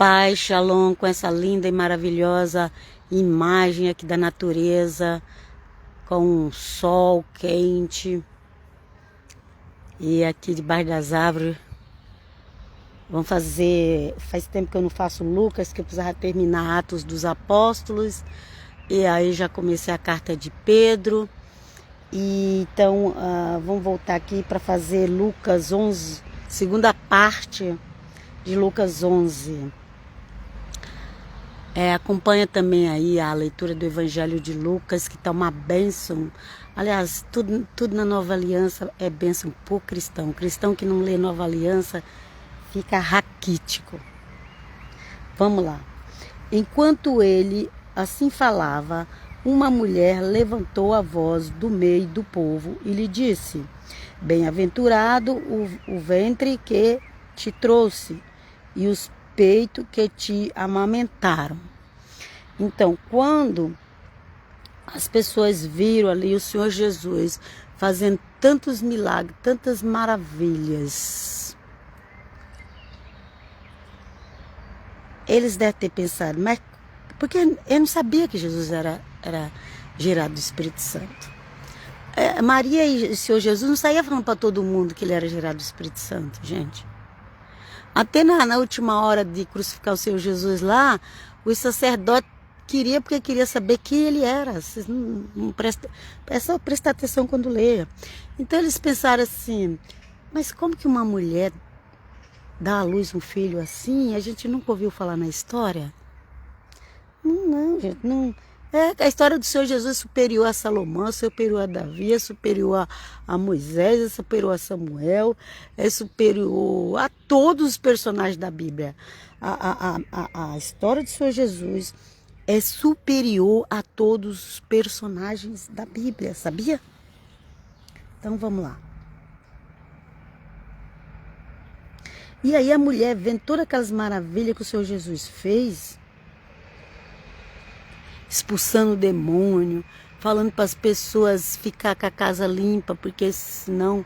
Paz, Shalom, com essa linda e maravilhosa imagem aqui da natureza, com um sol quente. E aqui debaixo das árvores, vamos fazer... Faz tempo que eu não faço Lucas, que eu precisava terminar Atos dos Apóstolos. E aí já comecei a carta de Pedro. E então, vamos voltar aqui para fazer Lucas 11, segunda parte de Lucas 11. Acompanha também aí a leitura do Evangelho de Lucas, que está uma bênção. Aliás, tudo na Nova Aliança é bênção para o cristão. O cristão que não lê Nova Aliança fica raquítico. Vamos lá. Enquanto ele assim falava, uma mulher levantou a voz do meio do povo e lhe disse: Bem-aventurado o ventre que te trouxe e os peitos que te amamentaram. Então, quando as pessoas viram ali o Senhor Jesus fazendo tantos milagres, tantas maravilhas, eles devem ter pensado, mas porque eu não sabia que Jesus era gerado do Espírito Santo. Maria e o Senhor Jesus não saía falando para todo mundo que ele era gerado do Espírito Santo, gente. Até na última hora de crucificar o Senhor Jesus lá, os sacerdotes queriam, porque queria saber quem ele era. Vocês não prestam, é só prestar atenção quando leia. Então eles pensaram assim, mas como que uma mulher dá à luz um filho assim? A gente nunca ouviu falar na história? Não, gente, não. A história do Senhor Jesus é superior a Salomão, é superior a Davi, é superior a Moisés, é superior a Samuel, é superior a todos os personagens da Bíblia. A história do Senhor Jesus é superior a todos os personagens da Bíblia, sabia? Então vamos lá. E aí a mulher, vendo todas aquelas maravilhas que o Senhor Jesus fez, expulsando o demônio, falando para as pessoas ficar com a casa limpa, porque senão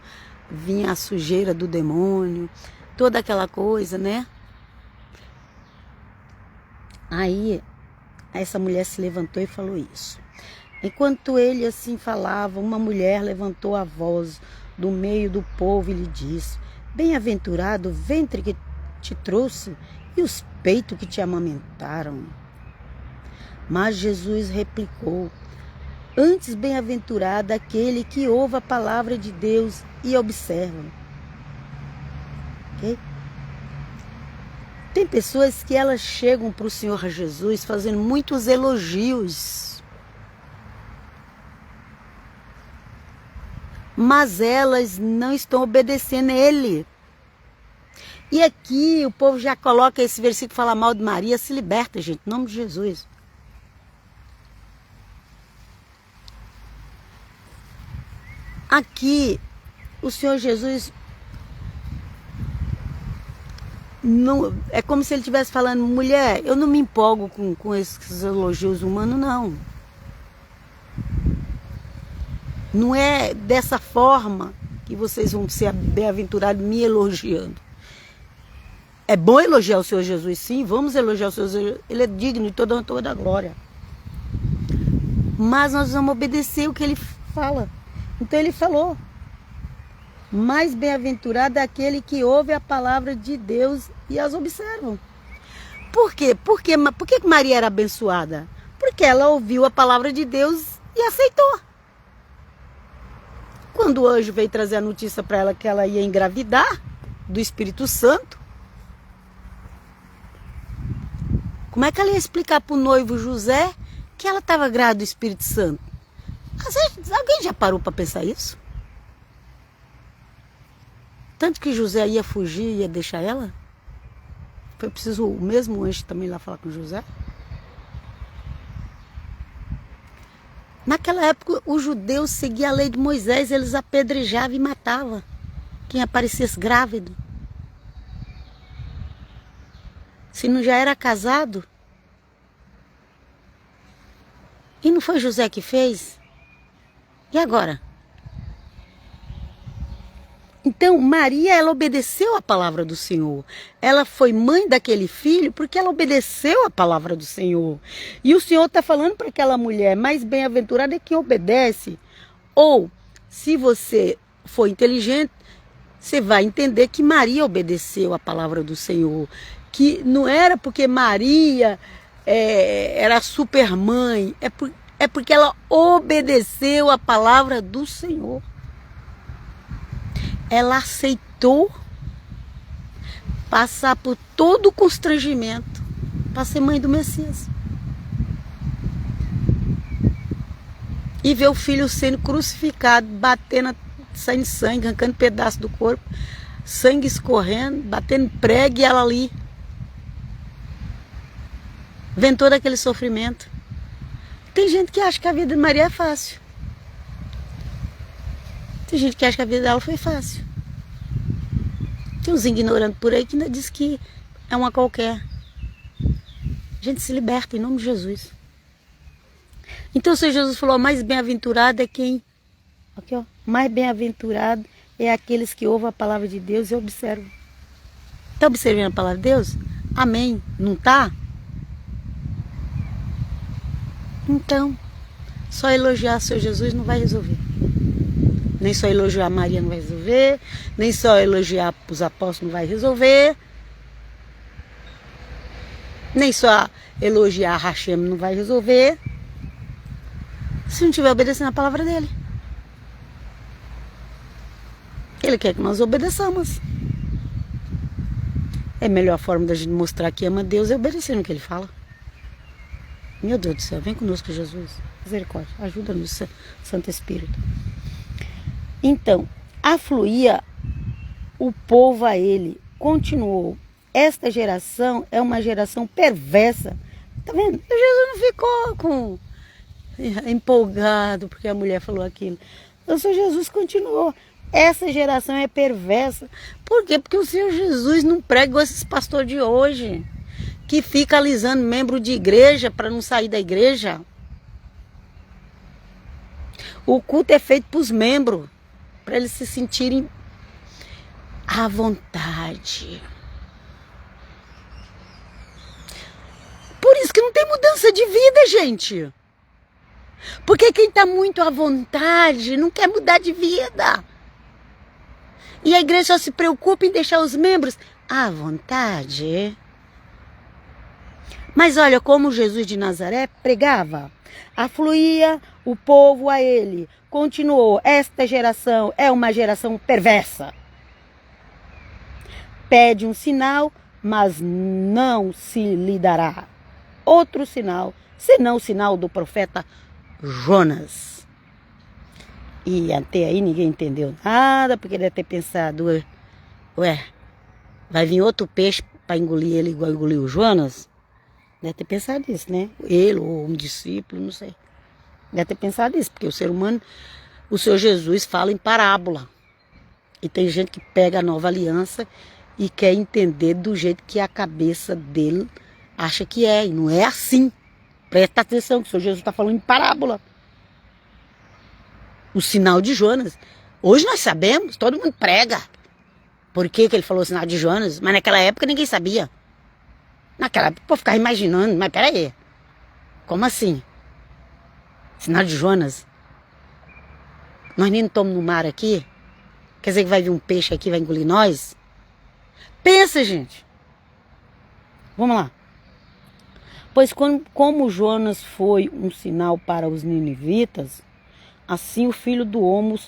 vinha a sujeira do demônio, toda aquela coisa, né? Aí essa mulher se levantou e falou isso. Enquanto ele assim falava, uma mulher levantou a voz do meio do povo e lhe disse: Bem-aventurado o ventre que te trouxe e os peitos que te amamentaram. Mas Jesus replicou: Antes bem-aventurado aquele que ouve a palavra de Deus e observa. Okay? Tem pessoas que elas chegam para o Senhor Jesus fazendo muitos elogios, mas elas não estão obedecendo a Ele. E aqui o povo já coloca esse versículo, fala mal de Maria, se liberta, gente, em nome de Jesus. Aqui, o Senhor Jesus, não, é como se ele estivesse falando: mulher, eu não me empolgo com esses elogios humanos, não. Não é dessa forma que vocês vão ser bem-aventurados me elogiando. É bom elogiar o Senhor Jesus, sim, vamos elogiar o Senhor Jesus, ele é digno de toda a glória. Mas nós vamos obedecer o que ele fala. Então ele falou: mais bem-aventurado é aquele que ouve a palavra de Deus e as observam. Por quê? Por que Maria era abençoada? Porque ela ouviu a palavra de Deus e aceitou. Quando o anjo veio trazer a notícia para ela que ela ia engravidar do Espírito Santo, como é que ela ia explicar para o noivo José que ela estava grávida do Espírito Santo? Alguém já parou para pensar isso? Tanto que José ia fugir, ia deixar ela? Foi preciso o mesmo anjo também lá falar com José? Naquela época, os judeus seguiam a lei de Moisés, eles apedrejavam e matavam quem aparecesse grávido. Se não já era casado. E não foi José que fez? E agora? Então, Maria, ela obedeceu a palavra do Senhor. Ela foi mãe daquele filho porque ela obedeceu a palavra do Senhor. E o Senhor está falando para aquela mulher, mais bem-aventurada é quem obedece. Ou, se você for inteligente, você vai entender que Maria obedeceu a palavra do Senhor. Que não era porque Maria era super mãe, é porque ela obedeceu a palavra do Senhor. Ela aceitou passar por todo o constrangimento para ser mãe do Messias. E ver o filho sendo crucificado, batendo, saindo sangue, arrancando pedaço do corpo, sangue escorrendo, batendo prego e ela ali. Vendo todo aquele sofrimento. Tem gente que acha que a vida de Maria é fácil. Tem gente que acha que a vida dela foi fácil. Tem uns ignorantes por aí que ainda diz que é uma qualquer. A gente se liberta em nome de Jesus. Então o Senhor Jesus falou, mais bem-aventurado é quem... Aqui, ó. Mais bem-aventurado é aqueles que ouvem a palavra de Deus e observam. Está observando a palavra de Deus? Amém. Não está? Então, só elogiar o Senhor Jesus não vai resolver. Nem só elogiar Maria não vai resolver, nem só elogiar os apóstolos não vai resolver, nem só elogiar Hashem não vai resolver, se não estiver obedecendo a palavra dele. Ele quer que nós obedeçamos. É a melhor forma da gente mostrar que ama Deus é obedecendo o que ele fala. Meu Deus do céu, vem conosco, Jesus. Misericórdia, ajuda-nos, Santo Espírito. Então, afluía o povo a ele. Continuou. Esta geração é uma geração perversa. Tá vendo? E Jesus não ficou empolgado porque a mulher falou aquilo. O Senhor Jesus continuou. Essa geração é perversa. Por quê? Porque o Senhor Jesus não prega igual esses pastores de hoje, que fica alisando membro de igreja para não sair da igreja. O culto é feito para os membros, para eles se sentirem à vontade. Por isso que não tem mudança de vida, gente. Porque quem está muito à vontade não quer mudar de vida. E a igreja só se preocupa em deixar os membros à vontade. Mas olha como Jesus de Nazaré pregava. Afluía o povo a ele. Continuou. Esta geração é uma geração perversa. Pede um sinal, mas não se lhe dará outro sinal, senão o sinal do profeta Jonas. E até aí ninguém entendeu nada, porque deve ter pensado, ué, vai vir outro peixe para engolir ele igual engoliu o Jonas? Deve ter pensado isso, né? Ele ou um discípulo, não sei. Deve ter pensado isso, porque o ser humano, o Senhor Jesus fala em parábola. E tem gente que pega a nova aliança e quer entender do jeito que a cabeça dele acha que é. E não é assim. Presta atenção que o Senhor Jesus está falando em parábola. O sinal de Jonas. Hoje nós sabemos, todo mundo prega. Por que ele falou o sinal de Jonas? Mas naquela época ninguém sabia. Naquela época eu ficava imaginando, mas peraí, como assim? Sinal de Jonas? Nós nem estamos no mar aqui? Quer dizer que vai vir um peixe aqui e vai engolir nós? Pensa, gente. Vamos lá. Pois como Jonas foi um sinal para os ninivitas, assim o Filho do Homem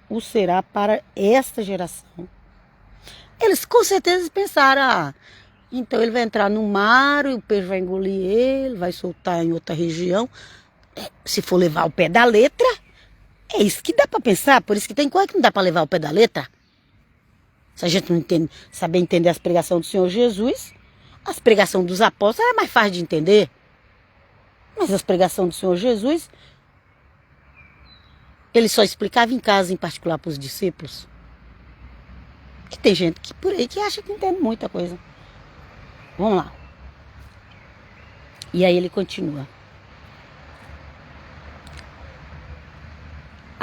o será para esta geração. Eles com certeza pensaram, então ele vai entrar no mar, e o peixe vai engolir ele, vai soltar em outra região. Se for levar o pé da letra, é isso que dá para pensar. Por isso que tem coisa que não dá para levar o pé da letra. Se a gente não saber entender as pregações do Senhor Jesus, as pregações dos apóstolos era mais fácil de entender. Mas as pregações do Senhor Jesus, ele só explicava em casa, em particular para os discípulos. E tem gente que por aí que acha que entende muita coisa. Vamos lá. E aí ele continua.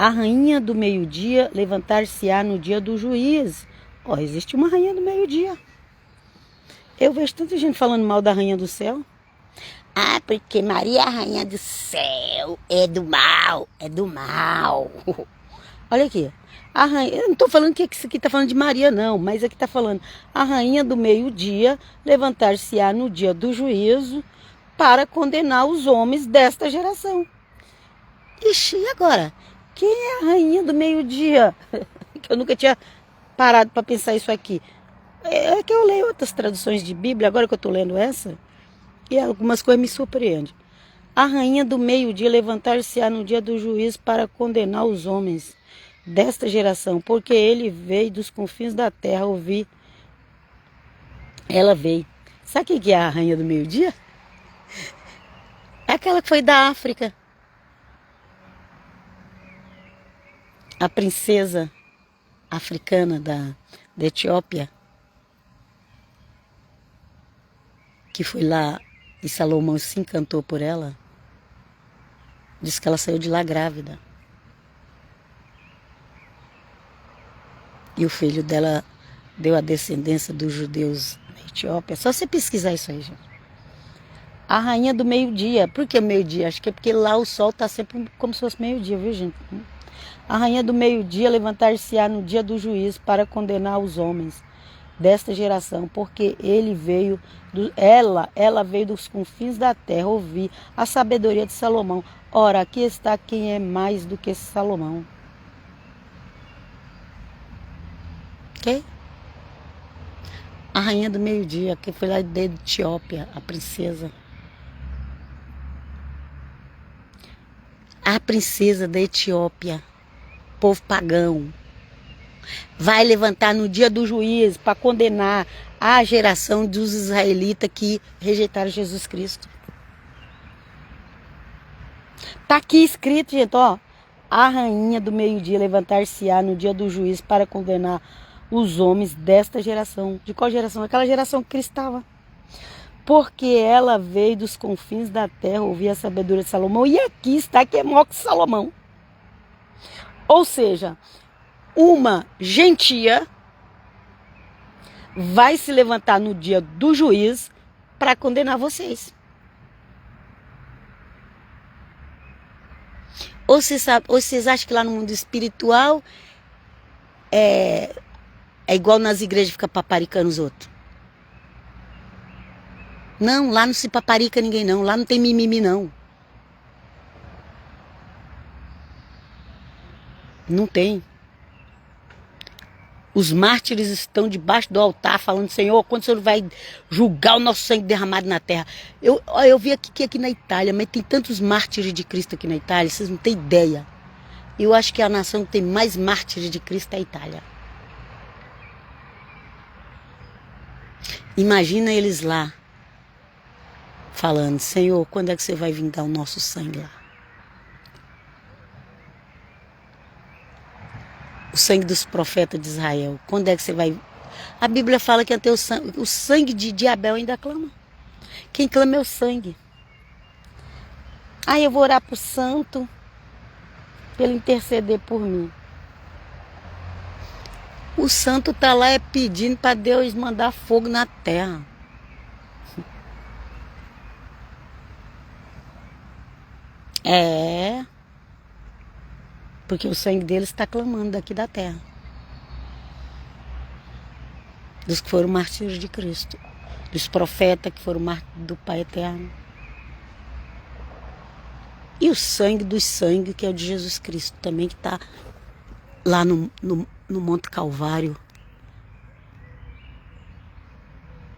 A rainha do meio-dia levantar-se-á no dia do juízo. Ó, existe uma rainha do meio-dia. Eu vejo tanta gente falando mal da rainha do céu. Ah, porque Maria é a rainha do céu, é do mal, é do mal. Olha aqui, a rainha, eu não estou falando que isso aqui está falando de Maria não, mas aqui está falando a rainha do meio-dia levantar-se-á no dia do juízo para condenar os homens desta geração. Ixi, e agora? Quem é a rainha do meio-dia? Que eu nunca tinha parado para pensar isso aqui. É que eu leio outras traduções de Bíblia, agora que eu estou lendo essa, e algumas coisas me surpreendem. A rainha do meio-dia levantar-se-á no dia do juízo para condenar os homens desta geração, porque ele veio dos confins da terra ouvir. Ela veio. Sabe quem que é a rainha do meio-dia? É aquela que foi da África. A princesa africana da Etiópia, que foi lá e Salomão se encantou por ela. Diz que ela saiu de lá grávida. E o filho dela deu a descendência dos judeus na Etiópia. Só você pesquisar isso aí, gente. A rainha do meio-dia. Por que meio-dia? Acho que é porque lá o sol está sempre como se fosse meio-dia, viu, gente? A rainha do meio-dia levantar-se-á no dia do juízo para condenar os homens desta geração, porque ela veio dos confins da terra ouvir a sabedoria de Salomão. Ora, aqui está quem é mais do que Salomão. Ok? A rainha do meio-dia, que foi lá da Etiópia, a princesa. A princesa da Etiópia, povo pagão, vai levantar no dia do juízo para condenar a geração dos israelitas que rejeitaram Jesus Cristo. Está aqui escrito, gente, ó. A rainha do meio-dia levantar-se-á no dia do juízo para condenar os homens desta geração. De qual geração? Aquela geração que Cristo estava. Porque ela veio dos confins da terra ouvir a sabedoria de Salomão. E aqui está que é maior que Salomão. Ou seja, uma gentia vai se levantar no dia do juízo para condenar vocês. Ou vocês acham que lá no mundo espiritual é igual nas igrejas ficar paparicando os outros? Não, lá não se paparica ninguém não, lá não tem mimimi não. Não tem. Os mártires estão debaixo do altar falando, Senhor, quando o Senhor vai julgar o nosso sangue derramado na terra? Eu vi aqui na Itália, mas tem tantos mártires de Cristo aqui na Itália, vocês não têm ideia. Eu acho que a nação que tem mais mártires de Cristo é a Itália. Imagina eles lá, falando, Senhor, quando é que você vai vingar o nosso sangue lá? O sangue dos profetas de Israel. Quando é que você vai... A Bíblia fala que até o sangue de Abel ainda clama. Quem clama é o sangue. Eu vou orar para o santo, para ele interceder por mim. O santo está lá pedindo para Deus mandar fogo na terra. Porque o sangue deles está clamando daqui da terra. Dos que foram mártires de Cristo. Dos profetas que foram mártires do Pai Eterno. E o sangue dos sangue, que é o de Jesus Cristo também, que está lá no Monte Calvário.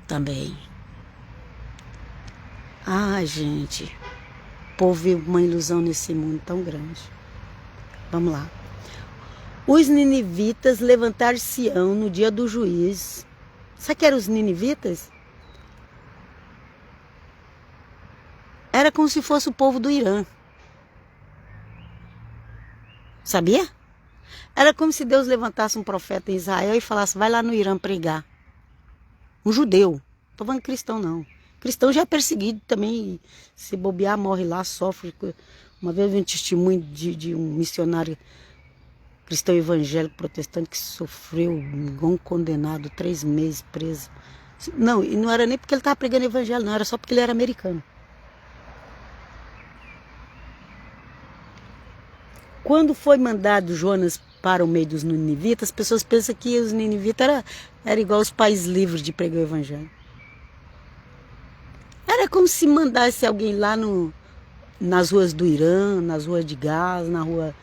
Também. Gente. O povo vive uma ilusão nesse mundo tão grande. Vamos lá. Os ninivitas levantar-se-ão no dia do juízo. Sabe que eram os ninivitas? Era como se fosse o povo do Irã. Sabia? Era como se Deus levantasse um profeta em Israel e falasse, vai lá no Irã pregar. Um judeu. Não estou falando cristão, não. Cristão já é perseguido também. Se bobear, morre lá, sofre. Uma vez eu vi um testemunho de um missionário cristão evangélico protestante que sofreu igual um condenado, 3 meses preso. Não, e não era nem porque ele estava pregando evangelho, não, era só porque ele era americano. Quando foi mandado Jonas para o meio dos ninivitas, as pessoas pensam que os ninivitas era igual os países livres de pregar o evangelho. Era como se mandasse alguém lá nas ruas do Irã, nas ruas de Gaza, na rua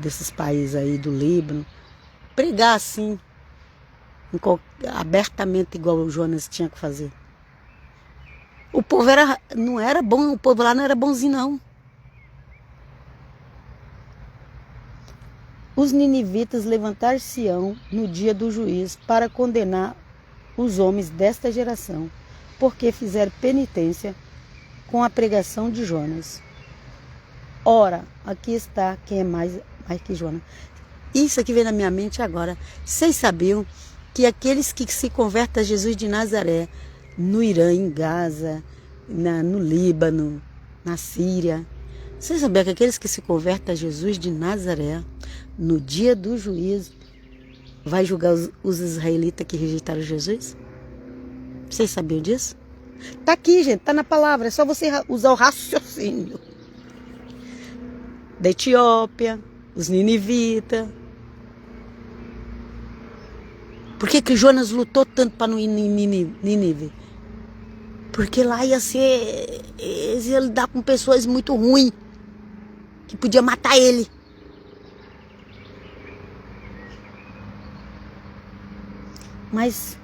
desses países aí do Líbano, pregar assim, abertamente igual o Jonas tinha que fazer. O povo não era bom, o povo lá não era bonzinho não. Os ninivitas levantar-se-ão no dia do juízo para condenar os homens desta geração, porque fizeram penitência com a pregação de Jonas. Ora, aqui está quem é mais que Jonas. Isso aqui vem na minha mente agora. Vocês sabiam que aqueles que se convertem a Jesus de Nazaré, no Irã, em Gaza, no Líbano, na Síria, vocês sabiam que aqueles que se convertem a Jesus de Nazaré, no dia do juízo, vai julgar os israelitas que rejeitaram Jesus? Vocês sabiam disso? Tá aqui, gente, tá na palavra, é só você usar o raciocínio. Da Etiópia, os ninivitas. Por que Jonas lutou tanto para não ir em Nínive? Porque lá ia lidar com pessoas muito ruins, que podia matar ele. Mas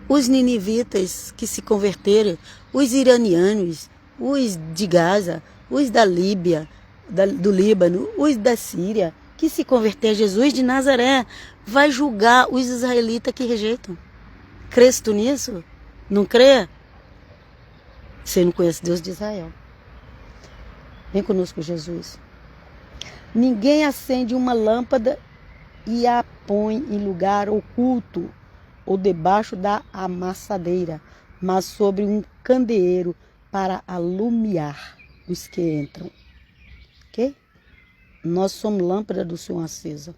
os ninivitas que se converteram, os iranianos, os de Gaza, os da Líbia, do Líbano, os da Síria, que se converter a Jesus de Nazaré, vai julgar os israelitas que rejeitam. Crês tu nisso? Não crê? Você não conhece Deus de Israel. Vem conosco, Jesus. Ninguém acende uma lâmpada e a põe em lugar oculto ou debaixo da amassadeira, mas sobre um candeeiro para alumiar os que entram. Ok? Nós somos lâmpada do Senhor acesa.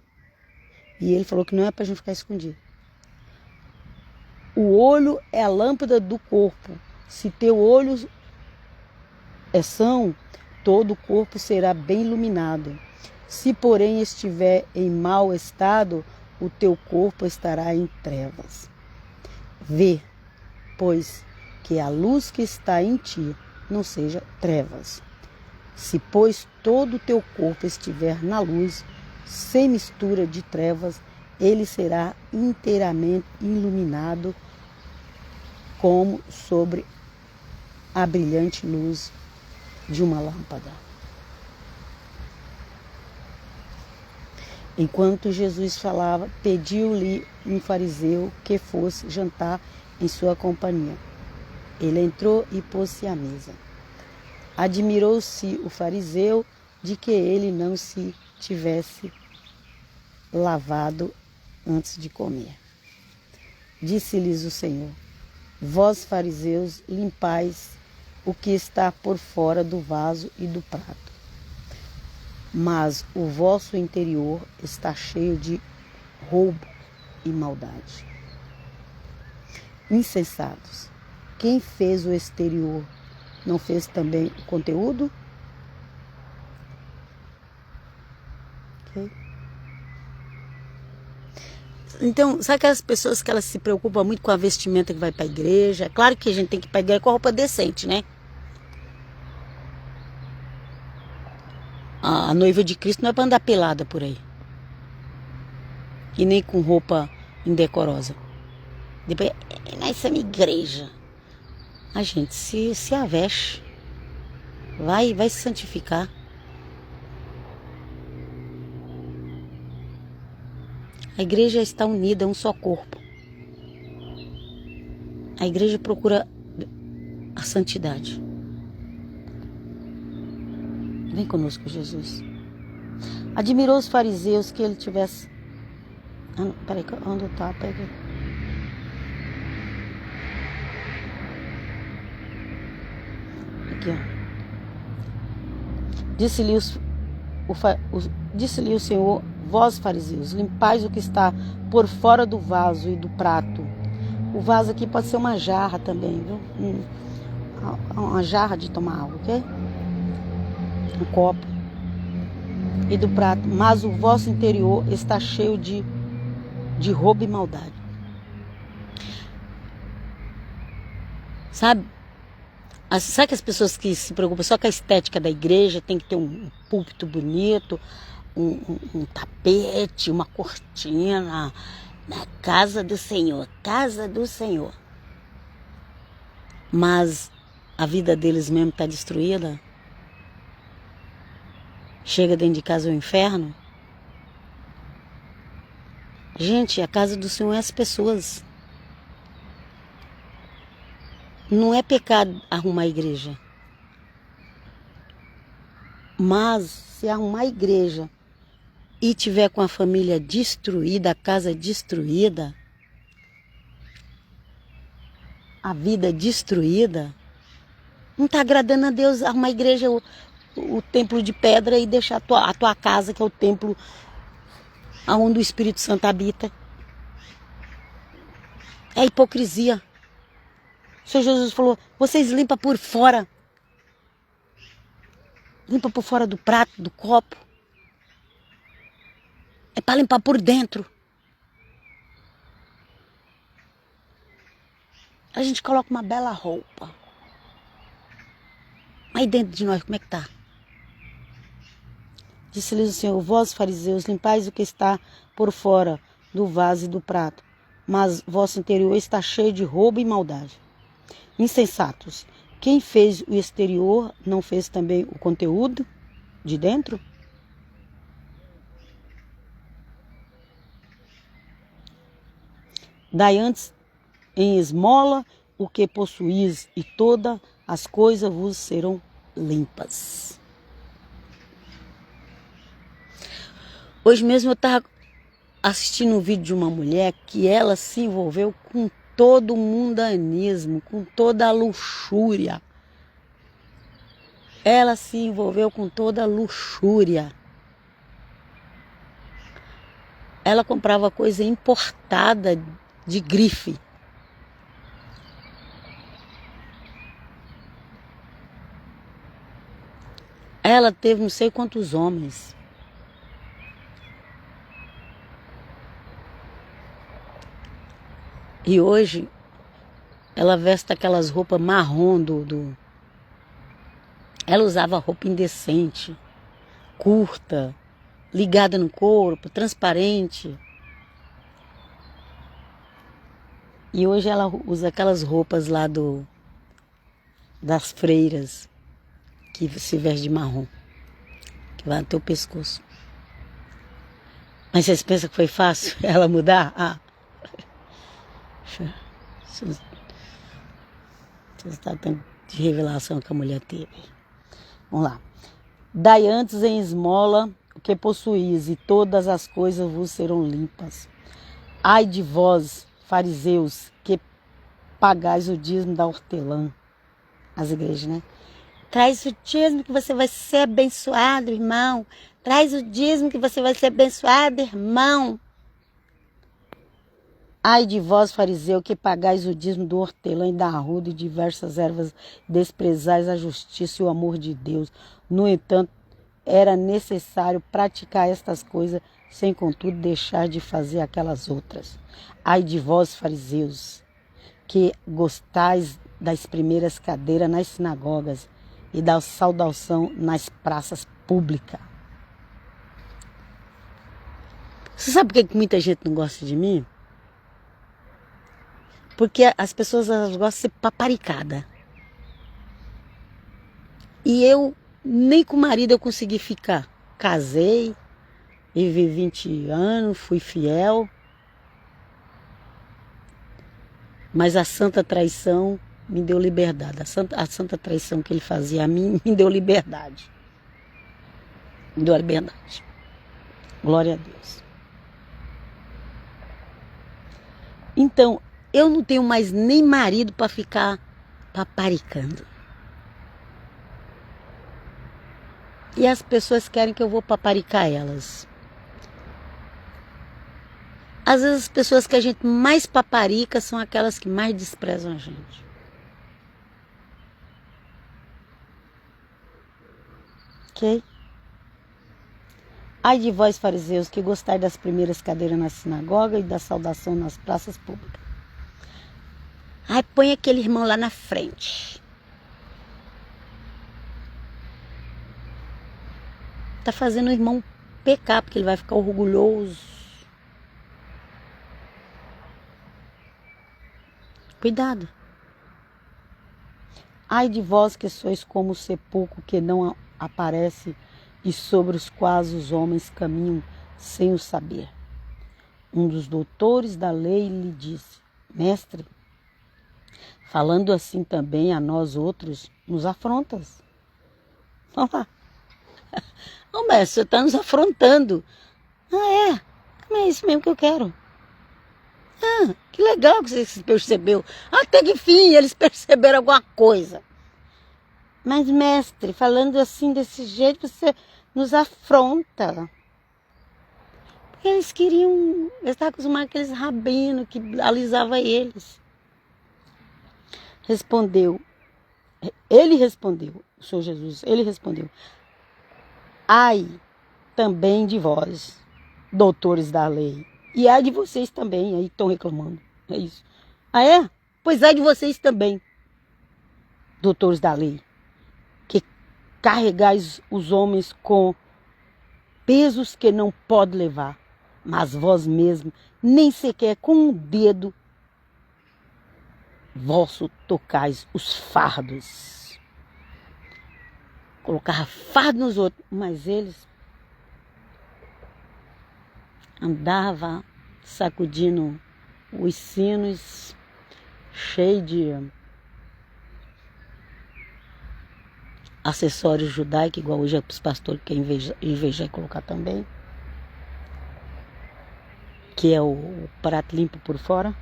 E ele falou que não é para a gente ficar escondido. O olho é a lâmpada do corpo. Se teu olho é são, todo o corpo será bem iluminado. Se, porém, estiver em mau estado, o teu corpo estará em trevas. Vê, pois, que a luz que está em ti não seja trevas. Se, pois, todo o teu corpo estiver na luz, sem mistura de trevas, ele será inteiramente iluminado como sobre a brilhante luz de uma lâmpada. Enquanto Jesus falava, pediu-lhe um fariseu que fosse jantar em sua companhia. Ele entrou e pôs-se à mesa. Admirou-se o fariseu de que ele não se tivesse lavado antes de comer. Disse-lhes o Senhor: vós, fariseus, limpais o que está por fora do vaso e do prato, mas o vosso interior está cheio de roubo e maldade. Insensatos, quem fez o exterior não fez também o conteúdo? Okay. Então, sabe aquelas pessoas que elas se preocupam muito com a vestimenta que vai para a igreja? Claro que a gente tem que ir para a igreja com a roupa decente, né? A noiva de Cristo não é para andar pelada por aí. E nem com roupa indecorosa. Depois, nós somos igreja. A gente se aveste. Vai se santificar. A igreja está unida, é um só corpo. A igreja procura a santidade. Vem conosco, Jesus. Admirou os fariseus que ele tivesse... Peraí, onde está? Pega. Aqui, ó. Disse-lhe Disse-lhe o Senhor: vós, fariseus, limpais o que está por fora do vaso e do prato. O vaso aqui pode ser uma jarra também, viu? Uma jarra de tomar água, ok? Um copo. E do prato. Mas o vosso interior está cheio de roubo e maldade. Sabe? Sabe que as pessoas que se preocupam só com a estética da igreja, tem que ter um púlpito bonito, um tapete, uma cortina, na casa do Senhor, casa do Senhor. Mas a vida deles mesmo está destruída. Chega dentro de casa o inferno. Gente, a casa do Senhor é as pessoas. Não é pecado arrumar a igreja. Mas se arrumar a igreja e tiver com a família destruída, a casa destruída, a vida destruída, não está agradando a Deus arrumar a igreja, o templo de pedra, e deixar a tua casa, que é o templo onde o Espírito Santo habita. É hipocrisia. O Senhor Jesus falou: vocês limpam por fora. Limpa por fora do prato, do copo. É para limpar por dentro. A gente coloca uma bela roupa. Aí dentro de nós, como é que tá? Disse-lhes o Senhor: vós, fariseus, limpais o que está por fora do vaso e do prato, mas vosso interior está cheio de roubo e maldade. Insensatos, quem fez o exterior não fez também o conteúdo de dentro? Dai antes em esmola o que possuís, e todas as coisas vos serão limpas. Hoje mesmo eu estava assistindo um vídeo de uma mulher que ela se envolveu com todo o mundanismo, com toda a luxúria. Ela se envolveu com toda a luxúria. Ela comprava coisa importada de grife. Ela teve não sei quantos homens. E hoje ela veste aquelas roupas marrom Ela usava roupa indecente, curta, ligada no corpo, transparente. E hoje ela usa aquelas roupas lá das freiras, que se veste de marrom, que vai até o pescoço. Mas vocês pensam que foi fácil ela mudar? Ah, vocês estão tanto de revelação que a mulher teve. Vamos lá. Dai antes em esmola o que possuís, e todas as coisas vos serão limpas. Ai de vós, fariseus, que pagais o dízimo da hortelã. As igrejas, né? Traz o dízimo que você vai ser abençoado, irmão. Traz o dízimo que você vai ser abençoado, irmão. Ai de vós, fariseu, que pagais o dízimo do hortelã e da arruda e diversas ervas, desprezais a justiça e o amor de Deus. No entanto, era necessário praticar estas coisas, sem contudo deixar de fazer aquelas outras. Ai de vós, fariseus, que gostais das primeiras cadeiras nas sinagogas e da saudação nas praças públicas. Você sabe por que muita gente não gosta de mim? Porque as pessoas gostam de ser paparicada. E eu, nem com o marido eu consegui ficar. Casei, vivi 20 anos, fui fiel. Mas a santa traição me deu liberdade. A santa traição que ele fazia a mim me deu liberdade. Me deu a liberdade. Glória a Deus. Então, eu não tenho mais nem marido para ficar paparicando. E as pessoas querem que eu vou paparicar elas. Às vezes as pessoas que a gente mais paparica são aquelas que mais desprezam a gente. Ok? Ai de vós, fariseus, que gostai das primeiras cadeiras na sinagoga e da saudação nas praças públicas. Ai, põe aquele irmão lá na frente. Tá fazendo o irmão pecar, porque ele vai ficar orgulhoso. Cuidado. Ai de vós que sois como o sepulcro que não aparece e sobre os quais os homens caminham sem o saber. Um dos doutores da lei lhe disse: Mestre, falando assim também a nós outros, nos afrontas. Olha lá. Ô mestre, você está nos afrontando. Ah, é isso mesmo que eu quero. Ah, que legal que você percebeu. Até que fim eles perceberam alguma coisa. Mas mestre, falando assim desse jeito, você nos afronta. Porque eles estavam acostumados com aqueles rabinos que alisavam eles. Ele respondeu, o Senhor Jesus, ele respondeu: ai também de vós, doutores da lei, e ai de vocês também, aí estão reclamando, é isso. Ah é? Pois ai de vocês também, doutores da lei, que carregais os homens com pesos que não pode levar, mas vós mesmos, nem sequer com um dedo vosso tocais os fardos. Colocava fardo nos outros, mas eles andavam sacudindo os sinos, cheio de acessórios judaicos, igual hoje é para os pastores que inveja colocar também, que é o prato limpo por fora.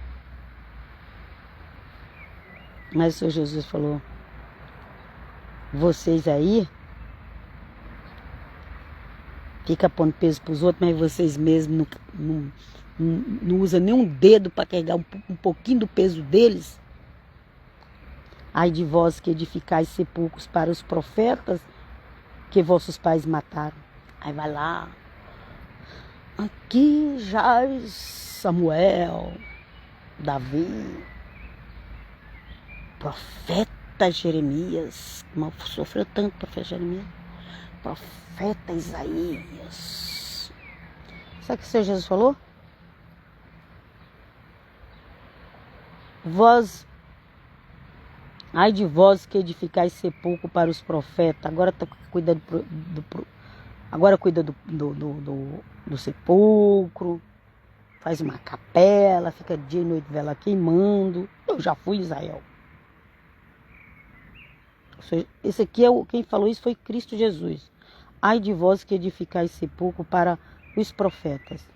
Mas o Senhor Jesus falou: vocês aí ficam pondo peso para os outros, mas vocês mesmos não usam nenhum dedo para carregar um pouquinho do peso deles. Ai de vós que edificais sepulcros para os profetas que vossos pais mataram. Aí vai lá. Aqui jaz Samuel, Davi, profeta Jeremias. Mal sofreu tanto, profeta Jeremias. Profeta Isaías. Sabe o que o Senhor Jesus falou? Ai de vós que edificais sepulcro para os profetas. Agora cuida do sepulcro. Faz uma capela, fica dia e noite vela queimando. Eu já fui em Israel. Esse aqui quem falou isso foi Cristo Jesus. Ai de vós que edificais sepulcro para os profetas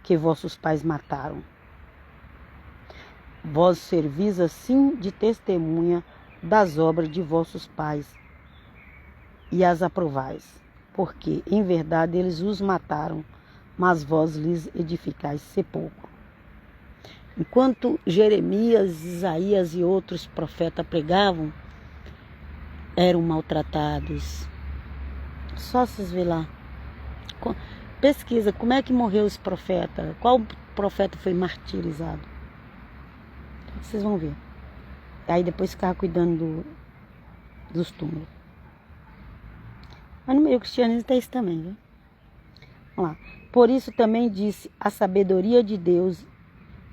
que vossos pais mataram. Vós servis assim de testemunha das obras de vossos pais e as aprovais, porque em verdade eles os mataram, mas vós lhes edificais sepulcro. Enquanto Jeremias, Isaías e outros profetas pregavam, eram maltratados. Só vocês verem lá. Pesquisa como é que morreu os profetas, qual profeta foi martirizado. Vocês vão ver. Aí depois ficava cuidando dos túmulos. Mas no meio cristianismo tem isso também, viu? Vamos lá. Por isso também disse: a sabedoria de Deus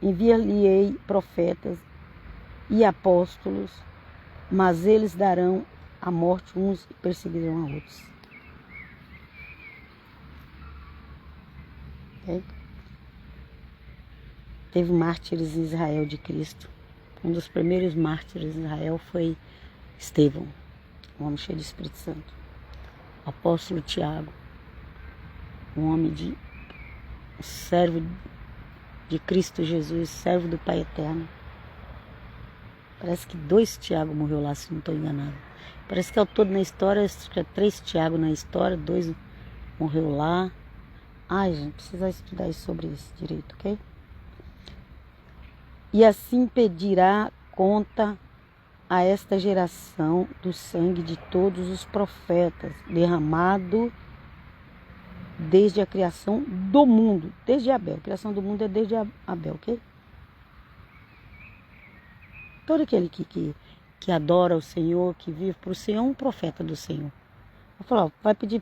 enviar-lhe-ei profetas e apóstolos, mas eles darão a morte uns e perseguirão a outros. Okay? Teve mártires em Israel de Cristo. Um dos primeiros mártires em Israel foi Estevão, um homem cheio de Espírito Santo. O apóstolo Tiago, um homem servo de Cristo Jesus, servo do Pai Eterno. Parece que 2 Tiago morreu lá, se não estou enganado. Parece que ao todo na história, acho que é 3 Tiago na história, 2 morreu lá. Ai, gente, precisa estudar sobre isso direito, ok? E assim pedirá conta a esta geração do sangue de todos os profetas, derramado desde a criação do mundo, desde Abel. A criação do mundo é desde Abel, ok? Todo aquele que adora o Senhor, que vive para o Senhor, é um profeta do Senhor. Vai falar, vai pedir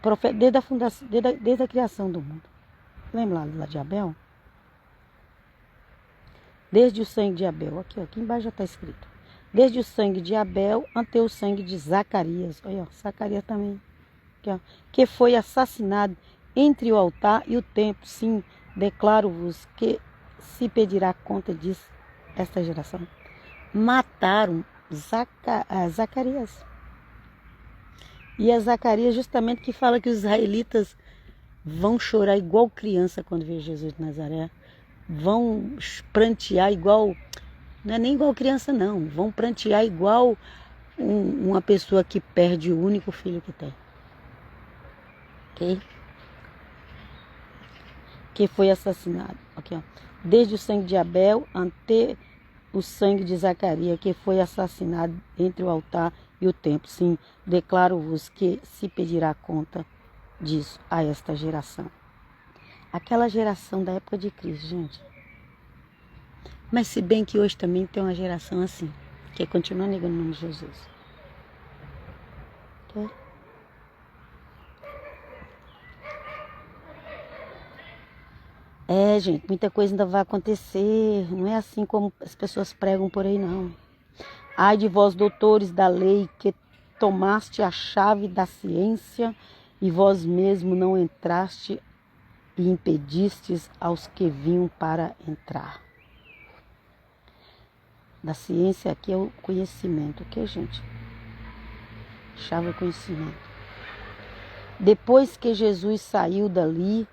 profeta desde a fundação, desde a criação do mundo. Lembra lá de Abel? Desde o sangue de Abel, aqui embaixo já está escrito. Desde o sangue de Abel até o sangue de Zacarias. Olha, Zacarias também. Aqui, ó, que foi assassinado entre o altar e o templo. Sim, declaro-vos que se pedirá conta disso esta geração. Mataram Zacarias. E é Zacarias justamente que fala que os israelitas vão chorar igual criança quando vê Jesus de Nazaré. Vão prantear igual, não é nem igual criança não, vão prantear igual uma pessoa que perde o único filho que tem. Ok? Que foi assassinado. Aqui, ó. Desde o sangue de Abel até o sangue de Zacarias, que foi assassinado entre o altar e o templo. Sim, declaro-vos que se pedirá conta disso a esta geração. Aquela geração da época de Cristo, gente. Mas se bem que hoje também tem uma geração assim, que continua negando o nome de Jesus. Okay? É, gente, muita coisa ainda vai acontecer. Não é assim como as pessoas pregam por aí, não. Ai de vós, doutores da lei, que tomaste a chave da ciência e vós mesmo não entraste e impedistes aos que vinham para entrar. Da ciência aqui é o conhecimento, ok, gente? Chave é o conhecimento. Depois que Jesus saiu dali,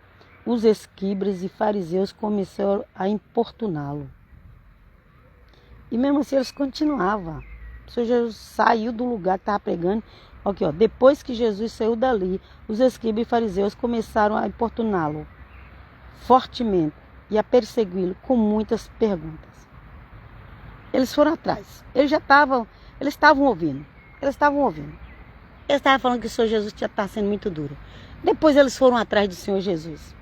os escribas e fariseus começaram a importuná-lo. E mesmo assim eles continuavam. O Senhor Jesus saiu do lugar que estava pregando. Aqui, ó, depois que Jesus saiu dali, os escribas e fariseus começaram a importuná-lo fortemente e a persegui-lo com muitas perguntas. Eles foram atrás. Eles estavam ouvindo. Eles estavam falando que o Senhor Jesus estava sendo muito duro. Depois eles foram atrás do Senhor Jesus.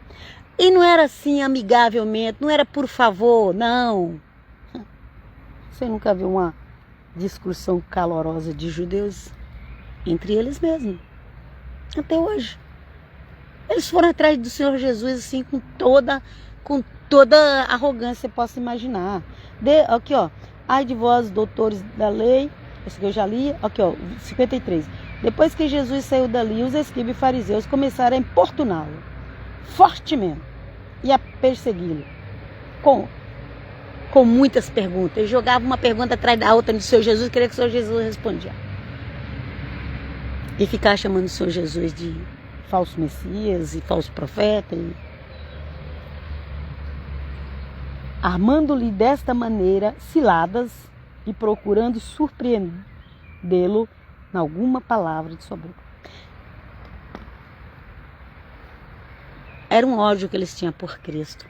E não era assim amigavelmente, não era por favor, não. Você nunca viu uma discussão calorosa de judeus entre eles mesmos? Até hoje. Eles foram atrás do Senhor Jesus assim com toda arrogância que você possa imaginar. Aqui, ó. Ai de vós, doutores da lei, esse que eu já li, aqui, ó, 53. Depois que Jesus saiu dali, os escribas e fariseus começaram a importuná-lo fortemente e a persegui-lo com muitas perguntas. Eles jogavam uma pergunta atrás da outra no Senhor Jesus, queria que o Senhor Jesus respondia. E ficava chamando o Senhor Jesus de falso Messias e falso profeta. Armando-lhe desta maneira ciladas e procurando surpreendê-lo em alguma palavra de sua boca. Era um ódio que eles tinham por Cristo.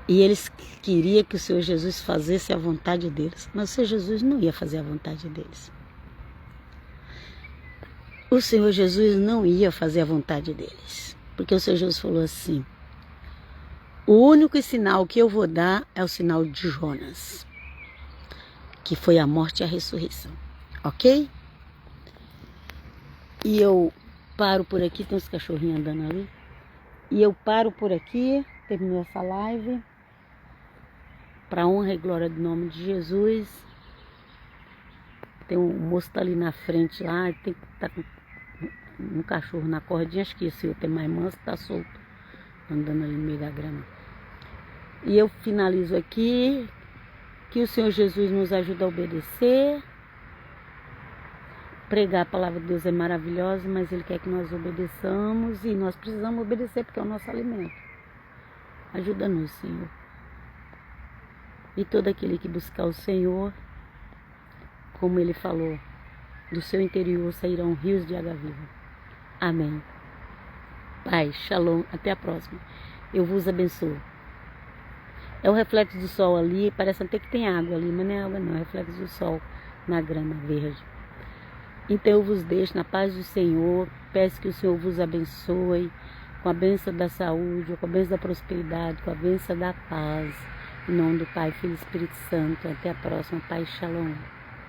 E eles queriam que o Senhor Jesus fizesse a vontade deles. Mas o Senhor Jesus não ia fazer a vontade deles. O Senhor Jesus não ia fazer a vontade deles. Porque o Senhor Jesus falou assim: o único sinal que eu vou dar é o sinal de Jonas, que foi a morte e a ressurreição. Ok? E eu paro por aqui, tem uns cachorrinhos andando ali. E eu paro por aqui, terminou essa live. Para honra e glória do nome de Jesus. Tem um moço tá ali na frente lá, tem que estar com um cachorro na cordinha, acho que esse outro é mais manso, tá solto, andando ali no meio da grama. E eu finalizo aqui, que o Senhor Jesus nos ajude a obedecer. Pregar a palavra de Deus é maravilhosa, mas Ele quer que nós obedeçamos e nós precisamos obedecer porque é o nosso alimento. Ajuda-nos, Senhor. E todo aquele que buscar o Senhor, como Ele falou, do seu interior sairão rios de água viva. Amém. Pai, shalom, até a próxima. Eu vos abençoo. É o reflexo do sol ali, parece até que tem água ali, mas não é água não, é o reflexo do sol na grama verde. Então eu vos deixo na paz do Senhor, peço que o Senhor vos abençoe, com a bênção da saúde, com a bênção da prosperidade, com a bênção da paz. Em nome do Pai, Filho e Espírito Santo. Até a próxima. Pai, shalom.